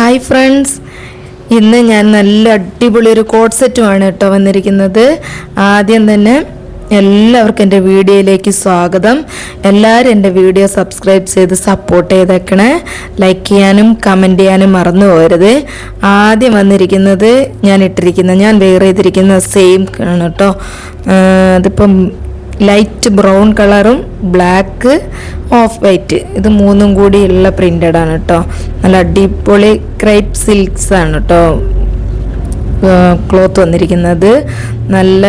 Hi friends, ഇന്ന് ഞാൻ നല്ല അടിപൊളി ഒരു കോഡ് സെറ്റുമാണ് കേട്ടോ വന്നിരിക്കുന്നത്. ആദ്യം തന്നെ എല്ലാവർക്കും എൻ്റെ വീഡിയോയിലേക്ക് സ്വാഗതം. എല്ലാവരും എൻ്റെ വീഡിയോ സബ്സ്ക്രൈബ് ചെയ്ത് സപ്പോർട്ട് ചെയ്തേക്കണേ. ലൈക്ക് ചെയ്യാനും കമൻറ്റ് ചെയ്യാനും മറന്നു പോകരുത്. ആദ്യം വന്നിരിക്കുന്നത് ഞാൻ വെയർ ചെയ്തിരിക്കുന്ന സെയിം ആണ് കേട്ടോ. അതിപ്പം ലൈറ്റ് ബ്രൗൺ കളറും ബ്ലാക്ക് ഓഫ് വൈറ്റ്, ഇത് മൂന്നും കൂടിയുള്ള പ്രിൻ്റഡ് ആണ് കേട്ടോ. നല്ല അടിപൊളി ക്രൈപ്പ് സിൽക്സ് ആണ് കേട്ടോ ക്ലോത്ത് വന്നിരിക്കുന്നത്. നല്ല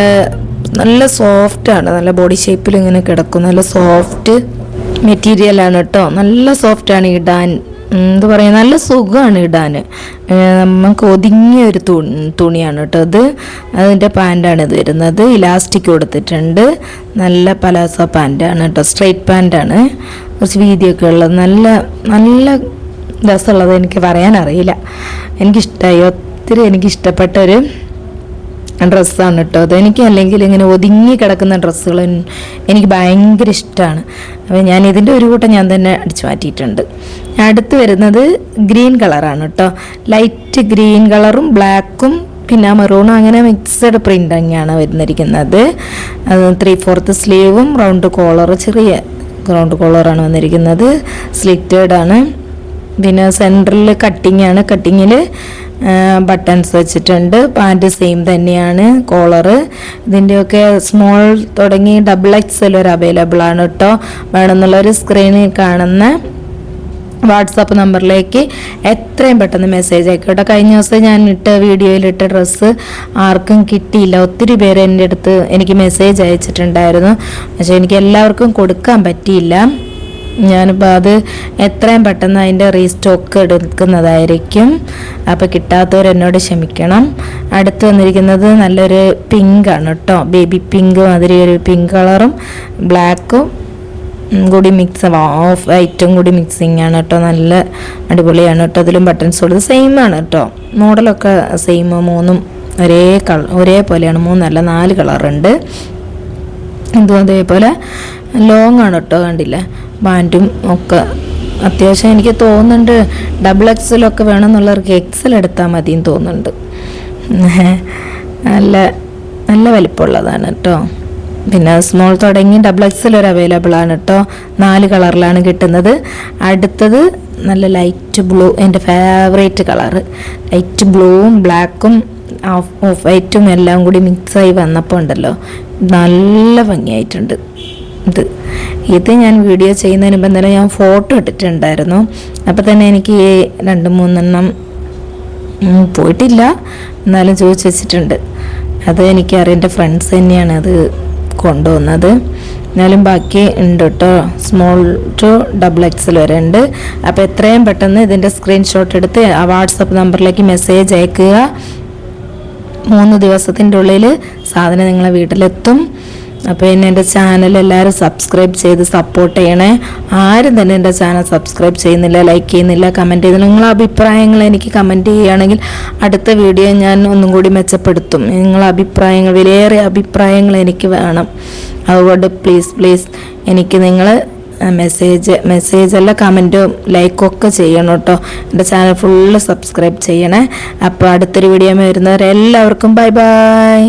നല്ല സോഫ്റ്റാണ്, നല്ല ബോഡി ഷേപ്പിൽ ഇങ്ങനെ കിടക്കും. നല്ല സോഫ്റ്റ് മെറ്റീരിയലാണ് കേട്ടോ. നല്ല സോഫ്റ്റാണ് ഇടാൻ, എന്താ പറയുക, നല്ല സുഖമാണ് ഇടാൻ. നമുക്ക് ഒതുങ്ങിയ ഒരു തുണിയാണ് കേട്ടോ ഇത്. അതിൻ്റെ പാൻറ്റാണ് ഇത് വരുന്നത്. ഇലാസ്റ്റിക് കൊടുത്തിട്ടുണ്ട്. നല്ല പലാസോ പാൻറ്റാണ് കേട്ടോ, സ്ട്രെയിറ്റ് പാൻറ്റാണ്, കുറച്ച് വീതിയൊക്കെ ഉള്ളത്. നല്ല നല്ല രസമുള്ളത്, എനിക്ക് പറയാനറിയില്ല. എനിക്കിഷ്ടമായി, ഒത്തിരി എനിക്കിഷ്ടപ്പെട്ടൊരു ഡ്രസ്സാണ് കേട്ടോ അത്. എനിക്ക് അല്ലെങ്കിൽ ഇങ്ങനെ ഒതുങ്ങി കിടക്കുന്ന ഡ്രസ്സുകൾ എനിക്ക് ഭയങ്കര ഇഷ്ടമാണ്. അപ്പോൾ ഞാൻ ഇതിൻ്റെ ഒരു കൂട്ടം ഞാൻ തന്നെ അടിച്ചു മാറ്റിയിട്ടുണ്ട്. അടുത്ത് വരുന്നത് ഗ്രീൻ കളറാണ് കേട്ടോ. ലൈറ്റ് ഗ്രീൻ കളറും ബ്ലാക്കും പിന്നെ മെറൂണും അങ്ങനെ മിക്സഡ് പ്രിൻ്റിങ്ങാണ് വരുന്നിരിക്കുന്നത്. അത് 3/4 സ്ലീവും റൗണ്ട് കോളർ, ചെറിയ റൗണ്ട് കോളറാണ് വന്നിരിക്കുന്നത്. സ്ലിറ്റഡ് ആണ്. പിന്നെ സെൻറ്ററിൽ കട്ടിങ്ങിൽ ബട്ടൺസ് വെച്ചിട്ടുണ്ട്. പാൻറ്റ് സെയിം തന്നെയാണ്. കോളറ് ഇതിൻ്റെയൊക്കെ സ്മോൾ തുടങ്ങി XXL വരെ അവൈലബിൾ ആണ് കേട്ടോ. വേണമെന്നുള്ളൊരു സ്ക്രീനിൽ കാണുന്ന വാട്സാപ്പ് നമ്പറിലേക്ക് എത്രയും പെട്ടെന്ന് മെസ്സേജ് അയക്കട്ടെ. കഴിഞ്ഞ ദിവസം ഞാൻ വീഡിയോയിലിട്ട ഡ്രസ്സ് ആർക്കും കിട്ടിയില്ല. ഒത്തിരി പേര് എൻ്റെ അടുത്ത് എനിക്ക് മെസ്സേജ് അയച്ചിട്ടുണ്ടായിരുന്നു. പക്ഷേ എനിക്ക് എല്ലാവർക്കും കൊടുക്കാൻ പറ്റിയില്ല. ഞാനിപ്പോൾ അത് എത്രയും പെട്ടെന്ന് അതിൻ്റെ റീസ്റ്റോക്ക് എടുക്കുന്നതായിരിക്കും. അപ്പോൾ കിട്ടാത്തവർ എന്നോട് ക്ഷമിക്കണം. അടുത്ത് വന്നിരിക്കുന്നത് നല്ലൊരു പിങ്കാണ് കേട്ടോ. ബേബി പിങ്ക് മാതിരി ഒരു പിങ്ക് കളറും ബ്ലാക്കും കൂടി മിക്സ്, ഓഫ് വൈറ്റും കൂടി മിക്സിങ് ആണ് കേട്ടോ. നല്ല അടിപൊളിയാണ് കേട്ടോ. അതിലും ബട്ടൺസ് കൊടുത്ത് സെയിം ആണ് കേട്ടോ. മോഡലൊക്കെ സെയിം, മൂന്നും ഒരേപോലെയാണ്. 4 കളറുണ്ട്. ഇതും അതേപോലെ ലോങ് ആണ് കേട്ടോ. കണ്ടില്ലേ, പാൻറ്റും ഒക്കെ അത്യാവശ്യം എനിക്ക് തോന്നുന്നുണ്ട് XXL ഒക്കെ വേണമെന്നുള്ളവർക്ക് XL എടുത്താൽ മതിയെന്ന് തോന്നുന്നുണ്ട്. നല്ല നല്ല വലിപ്പമുള്ളതാണ് കേട്ടോ. പിന്നെ സ്മോൾ തുടങ്ങി XXL വരെ അവൈലബിൾ ആണ് കേട്ടോ. 4 കളറിലാണ് കിട്ടുന്നത്. അടുത്തത് നല്ല ലൈറ്റ് ബ്ലൂ, എൻ്റെ ഫേവറേറ്റ് കളറ്. ലൈറ്റ് ബ്ലൂവും ബ്ലാക്കും ഓഫ് വൈറ്റും എല്ലാം കൂടി മിക്സായി വന്നപ്പോൾ ഉണ്ടല്ലോ, നല്ല ഭംഗിയായിട്ടുണ്ട്. ഇത് ഞാൻ വീഡിയോ ചെയ്യുന്നതിന് മുമ്പ് തന്നെ ഞാൻ ഫോട്ടോ ഇട്ടിട്ടുണ്ടായിരുന്നു. അപ്പോൾ തന്നെ എനിക്ക് 2-3 എണ്ണം പോയിട്ടില്ല, എന്നാലും ചോദിച്ചു വെച്ചിട്ടുണ്ട്. അത് എനിക്കറിയാം, എൻ്റെ ഫ്രണ്ട്സ് തന്നെയാണ് അത് കൊണ്ടുവന്നത്. എന്നാലും ബാക്കി ഉണ്ട് കേട്ടോ. സ്മോൾ ടു XXL വരെ ഉണ്ട്. അപ്പോൾ എത്രയും പെട്ടെന്ന് ഇതിൻ്റെ സ്ക്രീൻഷോട്ട് എടുത്ത് ആ വാട്സപ്പ് നമ്പറിലേക്ക് മെസ്സേജ് അയക്കുക. 3 ദിവസത്തിൻ്റെ ഉള്ളിൽ സാധനം നിങ്ങളെ വീട്ടിലെത്തും. അപ്പോൾ പിന്നെ എൻ്റെ ചാനൽ എല്ലാവരും സബ്സ്ക്രൈബ് ചെയ്ത് സപ്പോർട്ട് ചെയ്യണേ. ആരും തന്നെ എൻ്റെ ചാനൽ സബ്സ്ക്രൈബ് ചെയ്യുന്നില്ല, ലൈക്ക് ചെയ്യുന്നില്ല, കമൻറ്റ് ചെയ്യുന്നില്ല. നിങ്ങളെ അഭിപ്രായങ്ങൾ എനിക്ക് കമൻറ്റ് ചെയ്യുകയാണെങ്കിൽ അടുത്ത വീഡിയോ ഞാൻ ഒന്നും കൂടി മെച്ചപ്പെടുത്തും. നിങ്ങളെ അഭിപ്രായങ്ങൾ, വിലയേറിയ അഭിപ്രായങ്ങൾ എനിക്ക് വേണം. അതുകൊണ്ട് പ്ലീസ് എനിക്ക് നിങ്ങൾ മെസ്സേജല്ല, കമൻറ്റും ലൈക്കും ഒക്കെ ചെയ്യണം കേട്ടോ. എൻ്റെ ചാനൽ ഫുള്ള് സബ്സ്ക്രൈബ് ചെയ്യണേ. അപ്പോൾ അടുത്തൊരു വീഡിയോ വരുന്നവരെല്ലാവർക്കും ബൈ.